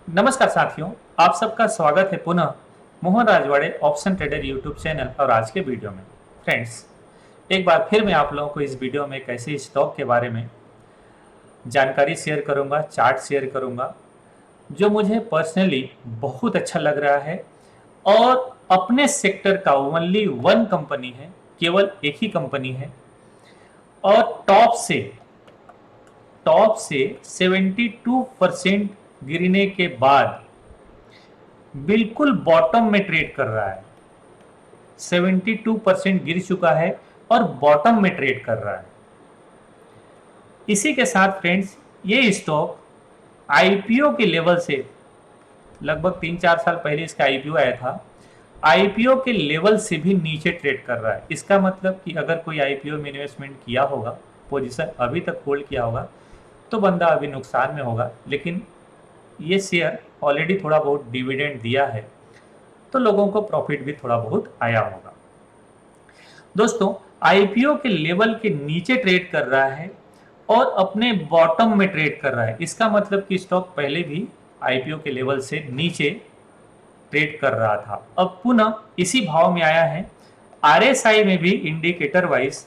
नमस्कार साथियों, आप सबका स्वागत है पुनः Mohan Rajwade option trader YouTube channel और आज के वीडियो में। फ्रेंड्स, एक बार फिर मैं आप लोगों को इस वीडियो में एक ऐसे स्टॉक के बारे में जानकारी शेयर करूंगा, चार्ट शेयर करूंगा जो मुझे पर्सनली बहुत अच्छा लग रहा है और अपने सेक्टर का ओनली वन कंपनी है, केवल एक ही कंपनी है और टॉप से 72% गिरने के बाद बिल्कुल बॉटम में ट्रेड कर रहा है। 72% गिर चुका है और बॉटम में ट्रेड कर रहा है। इसी के साथ फ्रेंड्स, ये स्टॉक आईपीओ के लेवल से लगभग 3-4 साल पहले इसका आईपीओ आया था। आईपीओ के लेवल से भी नीचे ट्रेड कर रहा है। इसका मतलब कि अगर कोई आईपीओ में इन्वेस्टमेंट किया होगा, पोजीशन अभी तक होल्ड किया होगा, तो बंदा अभी नुकसान में होगा। लेकिन ये शेयर ऑलरेडी थोड़ा बहुत डिविडेंड दिया है, तो लोगों को प्रॉफिट भी थोड़ा बहुत आया होगा। दोस्तों, आईपीओ के लेवल के नीचे ट्रेड कर रहा है और अपने बॉटम में ट्रेड कर रहा है। इसका मतलब कि स्टॉक पहले भी आईपीओ के लेवल से नीचे ट्रेड कर रहा था, अब पुनः इसी भाव में आया है। आरएसआई में भी इंडिकेटर वाइज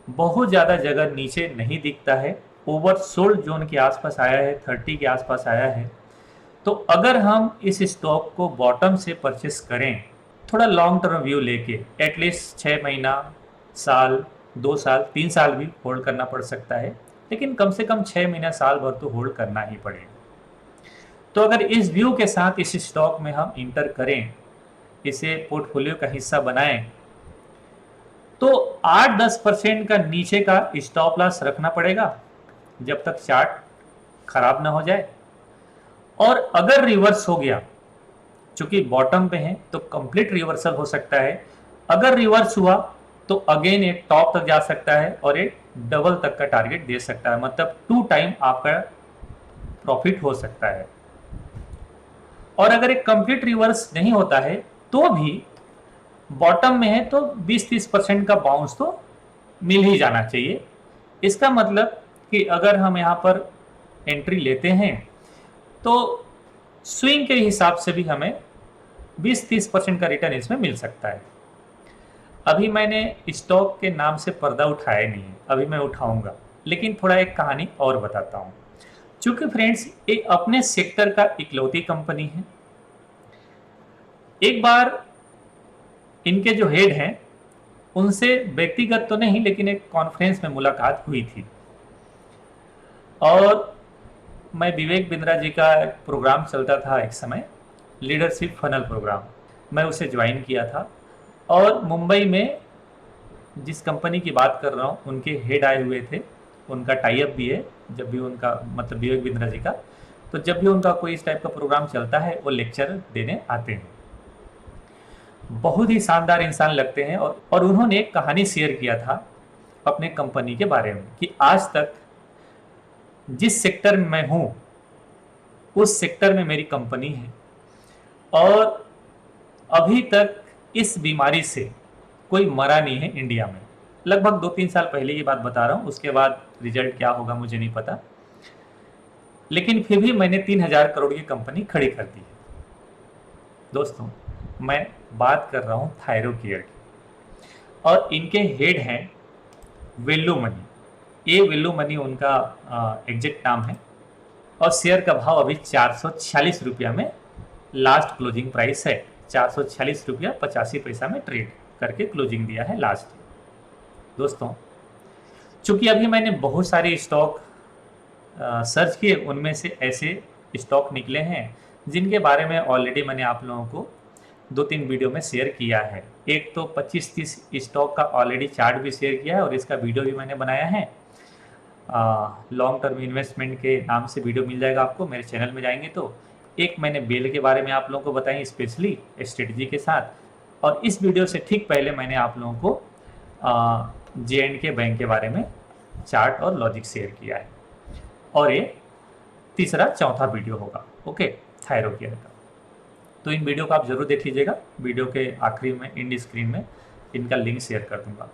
बहुत ज़्यादा जगह नीचे नहीं दिखता है, ओवरसोल्ड जोन के आसपास आया है, 30 के आसपास आया है। तो अगर हम इस स्टॉक को बॉटम से परचेस करें, थोड़ा लॉन्ग टर्म व्यू लेके, एटलीस्ट 6 महीना, साल, 2 साल, 3 साल भी होल्ड करना पड़ सकता है, लेकिन कम से कम 6 महीना, साल भर तो होल्ड करना ही पड़ेगा। तो अगर इस व्यू के साथ इस स्टॉक में हम इंटर करें, इसे पोर्टफोलियो का हिस्सा बनाएं, तो 8-10% का नीचे का स्टॉप लॉस रखना पड़ेगा जब तक चार्ट खराब ना हो जाए। और अगर रिवर्स हो गया, चूंकि बॉटम पे है तो कंप्लीट रिवर्सल हो सकता है, अगर रिवर्स हुआ तो अगेन एक टॉप तक जा सकता है और एक डबल तक का टारगेट दे सकता है, मतलब 2 टाइम आपका प्रॉफिट हो सकता है। और अगर एक कंप्लीट रिवर्स नहीं होता है तो भी बॉटम में है तो 20-30% का बाउंस तो मिल ही जाना चाहिए। इसका मतलब कि अगर हम यहाँ पर एंट्री लेते हैं तो स्विंग के हिसाब से भी हमें 20-30% का रिटर्न इसमें मिल सकता है। अभी मैंने स्टॉक के नाम से पर्दा उठाया नहीं है, अभी मैं उठाऊंगा, लेकिन थोड़ा एक कहानी और बताता हूँ। चूंकि फ्रेंड्स, ये अपने सेक्टर का इकलौती कंपनी है। एक बार इनके जो हेड हैं उनसे व्यक्तिगत तो नहीं, लेकिन एक कॉन्फ्रेंस में मुलाकात हुई थी और मैं विवेक बिंद्रा जी का एक प्रोग्राम चलता था एक समय, लीडरशिप फनल प्रोग्राम, मैं उसे ज्वाइन किया था। और मुंबई में जिस कंपनी की बात कर रहा हूँ उनके हेड आए हुए थे, उनका टाई अप भी है। जब भी उनका मतलब विवेक बिंद्रा जी का, तो जब भी उनका कोई इस टाइप का प्रोग्राम चलता है वो लेक्चर देने आते हैं। बहुत ही शानदार इंसान लगते हैं और उन्होंने एक कहानी शेयर किया था अपने कंपनी के बारे में कि आज तक जिस सेक्टर में मैं हूँ उस सेक्टर में मेरी कंपनी है और अभी तक इस बीमारी से कोई मरा नहीं है इंडिया में। लगभग 2-3 साल पहले ये बात बता रहा हूँ, उसके बाद रिजल्ट क्या होगा मुझे नहीं पता, लेकिन फिर भी मैंने 3,000 करोड़ की कंपनी खड़ी कर दी है। दोस्तों, मैं बात कर रहा हूँ थायरोकेयर की और इनके हेड हैं वेल्लू मनी। ये वेल्लू मनी उनका एग्जैक्ट नाम है और शेयर का भाव अभी 446 रुपया में लास्ट क्लोजिंग प्राइस है। 446 रुपया 85 पैसा में ट्रेड करके क्लोजिंग दिया है लास्ट। दोस्तों, चूंकि अभी मैंने बहुत सारे स्टॉक सर्च किए, उनमें से ऐसे स्टॉक निकले हैं जिनके बारे में ऑलरेडी मैंने आप लोगों को 2-3 वीडियो में शेयर किया है। एक तो 25-30 स्टॉक का ऑलरेडी चार्ट भी शेयर किया है और इसका वीडियो भी मैंने बनाया है। लॉन्ग टर्म इन्वेस्टमेंट के नाम से वीडियो मिल जाएगा आपको मेरे चैनल में जाएंगे तो। एक मैंने बेल के बारे में आप लोगों को बताई, स्पेशली स्ट्रेटजी के साथ। और इस वीडियो से ठीक पहले मैंने आप लोगों को J&K बैंक के बारे में चार्ट और लॉजिक शेयर किया है। और ये तीसरा चौथा वीडियो होगा, ओके, थायरोकेयर का। तो इन वीडियो को आप जरूर देख लीजिएगा, वीडियो के आखिरी में इंड स्क्रीन में इनका लिंक शेयर कर दूंगा।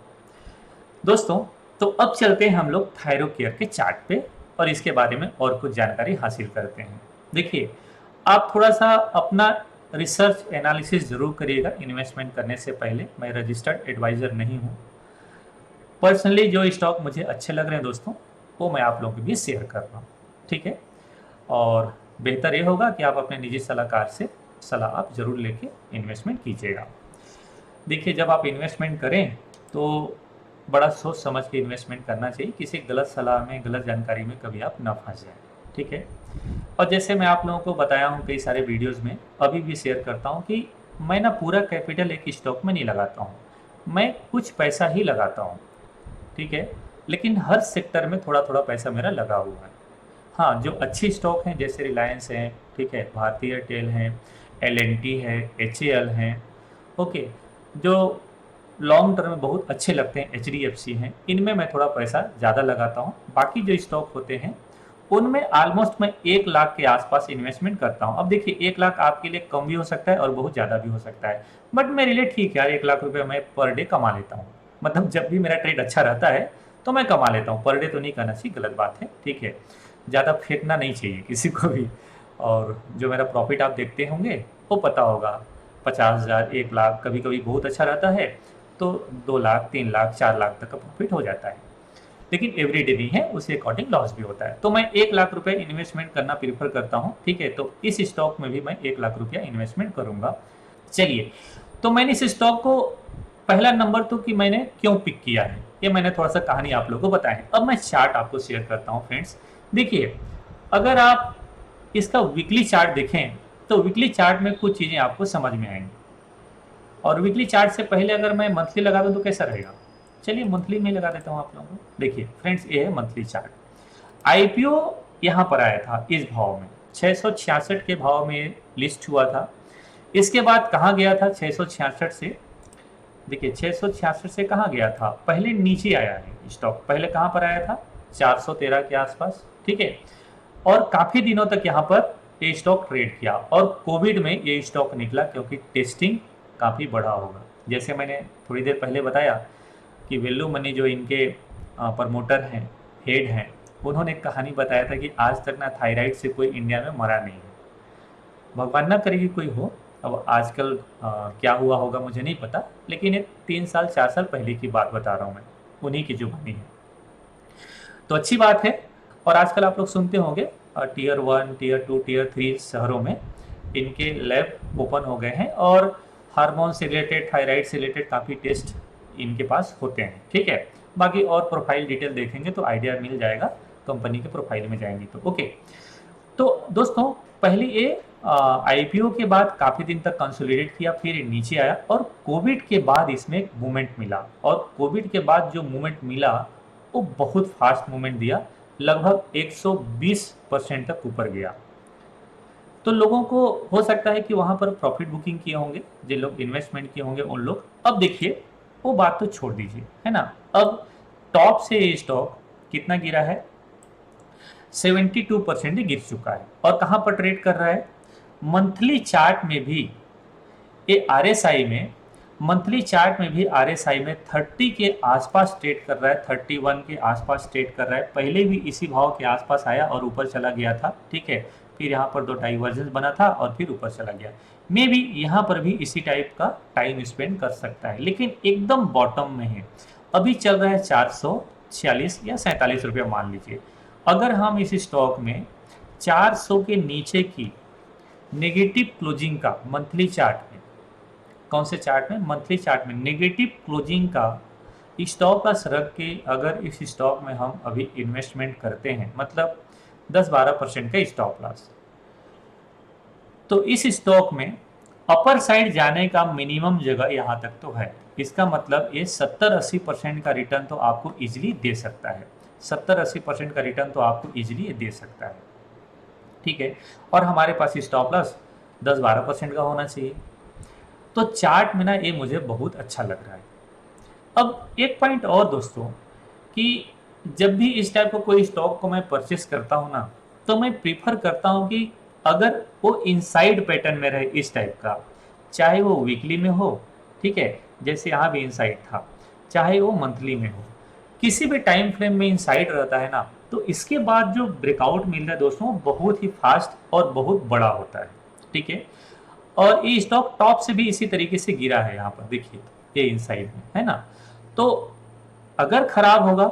दोस्तों, तो अब चलते हैं हम लोग थायरोकेयर के चार्ट पे और इसके बारे में और कुछ जानकारी हासिल करते हैं। देखिए, आप थोड़ा सा अपना रिसर्च एनालिसिस ज़रूर करिएगा इन्वेस्टमेंट करने से पहले। मैं रजिस्टर्ड एडवाइज़र नहीं हूँ। पर्सनली जो स्टॉक मुझे अच्छे लग रहे हैं दोस्तों, वो मैं आप लोगों के बीच शेयर कर रहा हूँ, ठीक है। और बेहतर ये होगा कि आप अपने निजी सलाहकार से सलाह आप ज़रूर लेके इन्वेस्टमेंट कीजिएगा। देखिए, जब आप इन्वेस्टमेंट करें तो बड़ा सोच समझ के इन्वेस्टमेंट करना चाहिए। किसी गलत सलाह में, गलत जानकारी में कभी आप ना फंस जाएं, ठीक है। और जैसे मैं आप लोगों को बताया हूँ कई सारे वीडियोस में, अभी भी शेयर करता हूँ कि मैं ना पूरा कैपिटल एक स्टॉक में नहीं लगाता हूँ, मैं कुछ पैसा ही लगाता हूँ, ठीक है। लेकिन हर सेक्टर में थोड़ा थोड़ा पैसा मेरा लगा हुआ है। हाँ, जो अच्छी स्टॉक हैं जैसे रिलायंस है, ठीक है, भारतीय एयरटेल है, एल है, HAL हैं, ओके, जो लॉन्ग टर्म में बहुत अच्छे लगते हैं, HDFC हैं, इनमें मैं थोड़ा पैसा ज़्यादा लगाता हूँ। बाकी जो स्टॉक होते हैं उनमें ऑलमोस्ट मैं 1 लाख के आसपास इन्वेस्टमेंट करता हूँ। अब देखिए, 1 लाख आपके लिए कम भी हो सकता है और बहुत ज़्यादा भी हो सकता है, बट मेरे लिए ठीक है यार, 1 लाख रुपये मैं पर डे कमा लेता हूँ। मतलब जब भी मेरा ट्रेड अच्छा रहता है तो मैं कमा लेता हूँ। पर डे तो नहीं करना चाहिए, गलत बात है, ठीक है। ज़्यादा फेंकना नहीं चाहिए किसी को भी। और जो मेरा प्रॉफिट आप देखते होंगे वो पता होगा, 50,000, 1 लाख, कभी कभी बहुत अच्छा रहता है तो 2 लाख, 3 लाख, 4 लाख तक का प्रॉफिट हो जाता है। लेकिन एवरी डे नहीं है, उसके अकॉर्डिंग लॉस भी होता है। तो मैं 1 लाख रुपए इन्वेस्टमेंट करना प्रीफर करता हूँ, ठीक है। तो इस स्टॉक में भी मैं 1 लाख रुपया इन्वेस्टमेंट करूंगा। चलिए, तो मैंने इस स्टॉक को, पहला नंबर तो कि मैंने क्यों पिक किया है, ये मैंने थोड़ा सा कहानी आप लोगों को बताया है। अब मैं चार्ट आपको शेयर करता हूँ फ्रेंड्स। देखिए, अगर आप इसका वीकली चार्ट देखें तो वीकली चार्ट में कुछ चीज़ें आपको समझ में आएंगी। और वीकली चार्ट से पहले अगर मैं मंथली लगा दूं तो कैसा रहेगा, चलिए मंथली में लगा देता हूं आप लोगों को। देखिए फ्रेंड्स, ये है मंथली चार्ट। आईपीओ यहाँ पर आया था इस भाव में, 666 के भाव में लिस्ट हुआ था। इसके बाद कहाँ गया था, 666 से, देखिए 666 से कहाँ गया था, पहले नीचे आया है स्टॉक। पहले कहाँ पर आया था, 413 के आसपास, ठीक है। और काफी दिनों तक यहाँ पर ये स्टॉक ट्रेड किया और कोविड में ये स्टॉक निकला क्योंकि टेस्टिंग काफी बढ़ा होगा। जैसे मैंने थोड़ी देर पहले बताया कि वैल्यू मनी जो इनके प्रमोटर हैं, हेड हैं, उन्होंने एक कहानी बताया था कि आज तक ना थायराइड से कोई इंडिया में मरा नहीं है। भगवान ना करे कि कोई हो। अब आजकल क्या हुआ होगा मुझे नहीं पता, लेकिन ये 3 साल 4 साल पहले की बात बता रहा हूँ मैं, उन्हीं की जुबानी है। तो अच्छी बात है। और आजकल आप लोग सुनते होंगे टीयर 1, टीयर 2, टीयर 3 शहरों में इनके लैब ओपन हो गए हैं और हार्मोन से रिलेटेड, थायराइड से रिलेटेड काफ़ी टेस्ट इनके पास होते हैं, ठीक है। बाकी और प्रोफाइल डिटेल देखेंगे तो आइडिया मिल जाएगा, कंपनी के प्रोफाइल में जाएंगे तो, ओके। तो दोस्तों, पहले ये आईपीओ के बाद काफ़ी दिन तक कंसोलिडेट किया, फिर ये नीचे आया और कोविड के बाद इसमें एक मूवमेंट मिला। और कोविड के बाद जो मूवमेंट मिला वो बहुत फास्ट मूवमेंट दिया, लगभग 120% तक ऊपर गया। तो लोगों को हो सकता है कि वहाँ पर प्रॉफिट बुकिंग किए होंगे, जिन लोग इन्वेस्टमेंट किए होंगे उन लोग। अब देखिए, वो बात तो छोड़ दीजिए, है ना। अब टॉप से ये स्टॉक कितना गिरा है, 72% गिर चुका है। और कहाँ पर ट्रेड कर रहा है, मंथली चार्ट में भी ये RSI में, मंथली चार्ट में भी RSI में 30 के आसपास ट्रेड कर रहा है, 31 के आसपास ट्रेड कर रहा है। पहले भी इसी भाव के आसपास आया और ऊपर चला गया था, ठीक है। फिर यहाँ पर 2 डाइवर्जेंस बना था और फिर ऊपर चला गया। मे बी यहाँ पर भी इसी टाइप का टाइम स्पेंड कर सकता है, लेकिन एकदम बॉटम में है। अभी चल रहा है 446 या 47 रुपये मान लीजिए। अगर हम इस स्टॉक में 400 के नीचे की नेगेटिव क्लोजिंग का मंथली चार्ट में, कौन से चार्ट में, मंथली चार्ट में नेगेटिव क्लोजिंग का स्टॉप लॉस रख के अगर इस स्टॉक में हम अभी इन्वेस्टमेंट करते हैं, मतलब 10-12% का स्टॉप लॉस, तो इस स्टॉक में अपर साइड जाने का मिनिमम जगह यहाँ तक तो है। इसका मतलब ये 70-80% का रिटर्न तो आपको इजीली दे सकता है, 70-80% का रिटर्न तो आपको इजीली दे सकता है, ठीक है। और हमारे पास स्टॉप लॉस 10-12% का होना चाहिए। तो चार्ट में ना ये मुझे बहुत अच्छा लग रहा है। अब एक पॉइंट और दोस्तों, कि जब भी इस टाइप का कोई स्टॉक को मैं परचेस करता हूँ ना, तो मैं प्रीफर करता हूँ कि अगर वो इनसाइड पैटर्न में रहे इस टाइप का, चाहे वो वीकली में हो, ठीक है, जैसे यहाँ भी इनसाइड था, चाहे वो मंथली में हो, किसी भी टाइम फ्रेम में इनसाइड रहता है ना, तो इसके बाद जो ब्रेकआउट मिल रहा है दोस्तों वो बहुत ही फास्ट और बहुत बड़ा होता है, ठीक है। और ये स्टॉक टॉप से भी इसी तरीके से गिरा है, यहाँ पर देखिए ये इनसाइड में है ना। तो अगर खराब होगा,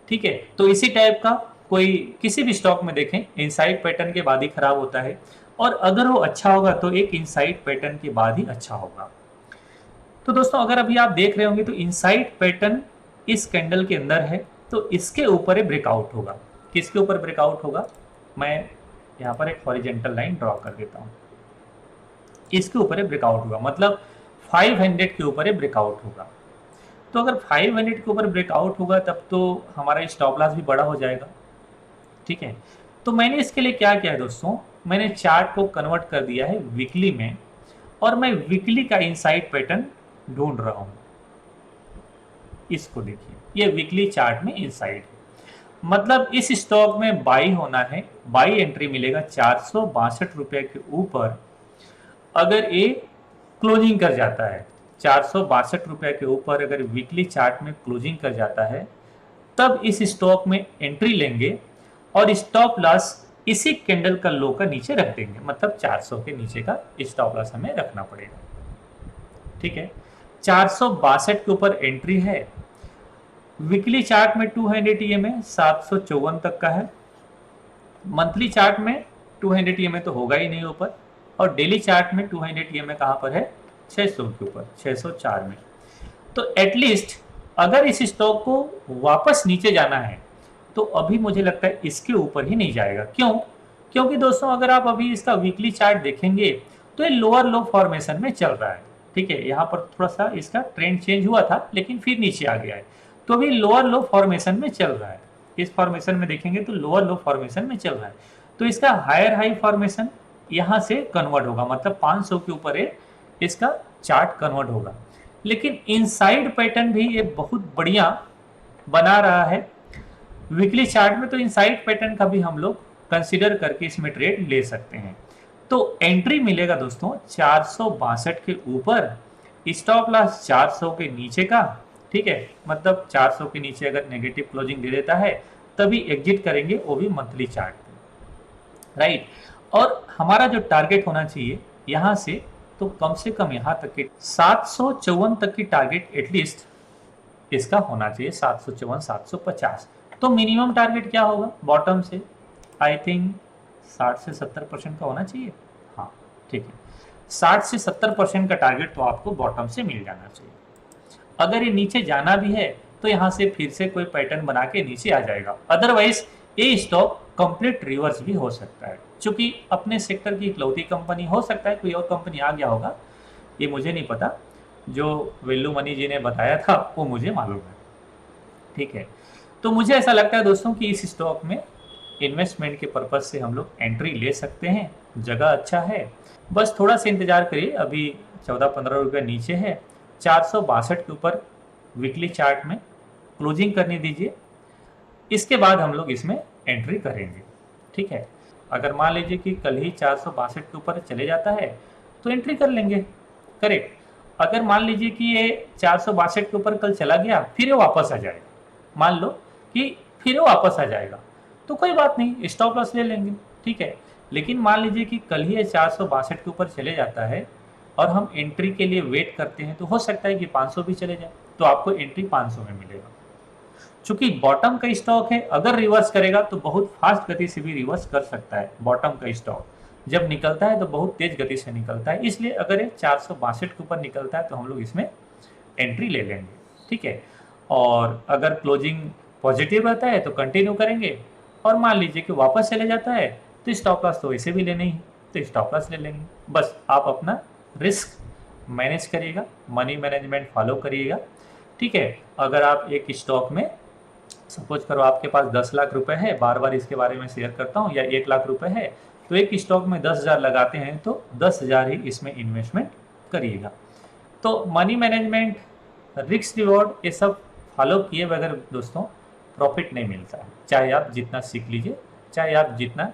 ठीक है, तो इसी टाइप का कोई किसी भी स्टॉक में देखें इनसाइड पैटर्न के बाद ही खराब होता है, और अगर वो अच्छा होगा तो एक इनसाइड पैटर्न के बाद ही अच्छा होगा। तो दोस्तों अगर अभी आप देख रहे होंगे तो इनसाइड पैटर्न इस कैंडल के अंदर है, तो इसके ऊपर ही ब्रेकआउट होगा। किसके ऊपर ब्रेकआउट होगा, मैं यहाँ पर एक हॉरिजॉन्टल लाइन ड्रॉ कर देता हूँ, इसके ऊपर ही ब्रेकआउट होगा, मतलब 500 के ऊपर ही ब्रेकआउट होगा। तो अगर 500 के ऊपर ब्रेकआउट होगा तब तो हमारा स्टॉप लॉस भी बड़ा हो जाएगा, ठीक है। तो मैंने इसके लिए क्या किया है दोस्तों, मैंने चार्ट को कन्वर्ट कर दिया है वीकली में, और मैं वीकली का इनसाइड पैटर्न ढूंढ रहा हूं। इसको देखिए, ये वीकली चार्ट में इनसाइड है, मतलब इस स्टॉक में बाई होना है, बाई एंट्री मिलेगा 462 रुपए के ऊपर। अगर ये क्लोजिंग कर जाता है 462 रुपए के ऊपर, अगर वीकली चार्ट में क्लोजिंग कर जाता है, तब इस स्टॉक में एंट्री लेंगे और स्टॉप लॉस इसी कैंडल का लो का नीचे रख देंगे, मतलब 400 के नीचे का स्टॉप लॉस हमें रखना पड़ेगा, ठीक है। 462 के ऊपर एंट्री है, वीकली चार्ट में 200 EMA 754 तक का है, मंथली चार्ट में 200 EMA तो होगा ही नहीं ऊपर, और डेली चार्ट में 200 EMA कहाँ पर है, 600 के ऊपर, 604 में। तो एटलीस्ट अगर इस स्टॉक को वापस नीचे जाना है तो अभी मुझे लगता है इसके ऊपर ही नहीं जाएगा। क्यों? क्योंकि दोस्तों अगर आप अभी इसका वीकली चार्ट देखेंगे तो ये लोअर लो फॉर्मेशन में चल रहा है, ठीक है। यहाँ पर थोड़ा सा इसका ट्रेंड चेंज हुआ था लेकिन फिर नीचे आ गया है, तो अभी लोअर लो फॉर्मेशन में चल रहा है। इस फॉर्मेशन में देखेंगे तो लोअर लो फॉर्मेशन में चल रहा है, तो इसका हायर हाई फॉर्मेशन यहाँ से कन्वर्ट होगा, मतलब 500 के ऊपर है इसका चार्ट कन्वर्ट होगा। लेकिन इनसाइड पैटर्न भी ये बहुत बढ़िया बना रहा है वीकली चार्ट में, तो इनसाइड पैटर्न का भी हम लोग कंसीडर करके इसमें ट्रेड ले सकते हैं। तो एंट्री मिलेगा दोस्तों 462 के ऊपर, स्टॉप लॉस 400 के नीचे का, ठीक है, मतलब 400 के नीचे अगर नेगेटिव क्लोजिंग दे देता है तभी एग्जिट करेंगे, वो भी मंथली चार्ट पे, राइट। और हमारा जो टारगेट होना चाहिए यहाँ से, तो कम से कम यहाँ तक के 754 तक की टारगेट एटलीस्ट इसका होना चाहिए, 754 750। तो मिनिमम टारगेट क्या होगा बॉटम से, आई थिंक 60 से 70% का होना चाहिए, हाँ ठीक है, 60 से 70% का टारगेट तो आपको बॉटम से मिल जाना चाहिए। अगर ये नीचे जाना भी है तो यहाँ से फिर से कोई पैटर्न बना के नीचे आ जाएगा, अदरवाइज ये स्टॉक कंप्लीट रिवर्स भी हो सकता है। चूंकि अपने सेक्टर की इकलौती कंपनी, हो सकता है कोई और कंपनी आ गया होगा, ये मुझे नहीं पता, जो वेल्यू मनी जी ने बताया था वो मुझे मालूम है, ठीक है। तो मुझे ऐसा लगता है दोस्तों कि इस स्टॉक में इन्वेस्टमेंट के पर्पज से हम लोग एंट्री ले सकते हैं, जगह अच्छा है, बस थोड़ा सा इंतजार करिए। अभी 14-15 रुपये नीचे है, 462 के ऊपर वीकली चार्ट में क्लोजिंग करने दीजिए, इसके बाद हम लोग इसमें एंट्री करेंगे, ठीक है। अगर मान लीजिए कि कल ही 462 के ऊपर चले जाता है तो एंट्री कर लेंगे, करेक्ट। अगर मान लीजिए कि ये 462 के ऊपर कल चला गया, फिर ये वापस आ जाएगा, मान लो कि फिर वो वापस आ जाएगा, तो कोई बात नहीं, स्टॉप लॉस ले लेंगे, ठीक है। लेकिन मान लीजिए कि कल ही 462 के ऊपर चले जाता है और हम एंट्री के लिए वेट करते हैं, तो हो सकता है कि 500 भी चले जाए, तो आपको एंट्री 500 में मिलेगा। चूंकि बॉटम का स्टॉक है, अगर रिवर्स करेगा तो बहुत फास्ट गति से भी रिवर्स कर सकता है। बॉटम का स्टॉक जब निकलता है तो बहुत तेज गति से निकलता है, इसलिए अगर ये 462 के ऊपर निकलता है तो हम लोग इसमें एंट्री ले लेंगे, ठीक है। और अगर क्लोजिंग पॉजिटिव रहता है तो कंटिन्यू करेंगे, और मान लीजिए कि वापस चले जाता है तो स्टॉप लॉस तो वैसे भी लेने ही, तो स्टॉप लॉस ले लेंगे। बस आप अपना रिस्क मैनेज करिएगा, मनी मैनेजमेंट फॉलो करिएगा, ठीक है। अगर आप एक स्टॉक में सपोज करो आपके पास 10 लाख रुपए है, बार बार इसके बारे में शेयर करता हूँ, या 1 लाख रुपए है, तो एक स्टॉक में 10,000 लगाते हैं तो 10,000 ही इसमें इन्वेस्टमेंट करिएगा। तो मनी मैनेजमेंट, रिस्क रिवॉर्ड, ये सब फॉलो किए बगैर दोस्तों प्रॉफिट नहीं मिलता है, चाहे आप जितना सीख लीजिए, चाहे आप जितना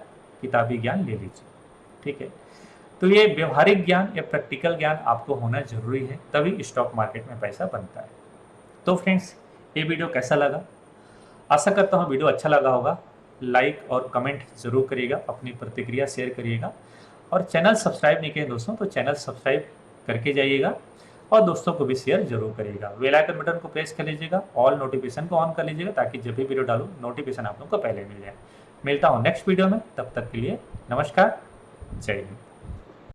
किताबी ज्ञान ले लीजिए, ठीक है। तो ये व्यवहारिक ज्ञान या प्रैक्टिकल ज्ञान आपको होना जरूरी है, तभी स्टॉक मार्केट में पैसा बनता है। तो फ्रेंड्स, ये वीडियो कैसा लगा? आशा करता हूँ वीडियो अच्छा लगा होगा। लाइक और कमेंट जरूर करिएगा, अपनी प्रतिक्रिया शेयर करिएगा, और चैनल सब्सक्राइब नहीं किए दोस्तों तो चैनल सब्सक्राइब करके जाइएगा, और दोस्तों को भी शेयर जरूर करिएगा। बेल आइकन बटन को प्रेस कर लीजिएगा, ऑल नोटिफिकेशन को ऑन कर लीजिएगा, ताकि जब भी वीडियो डालूँ नोटिफिकेशन आप लोग को पहले मिल जाए। मिलता हूँ नेक्स्ट वीडियो में, तब तक के लिए नमस्कार, जय हिंद।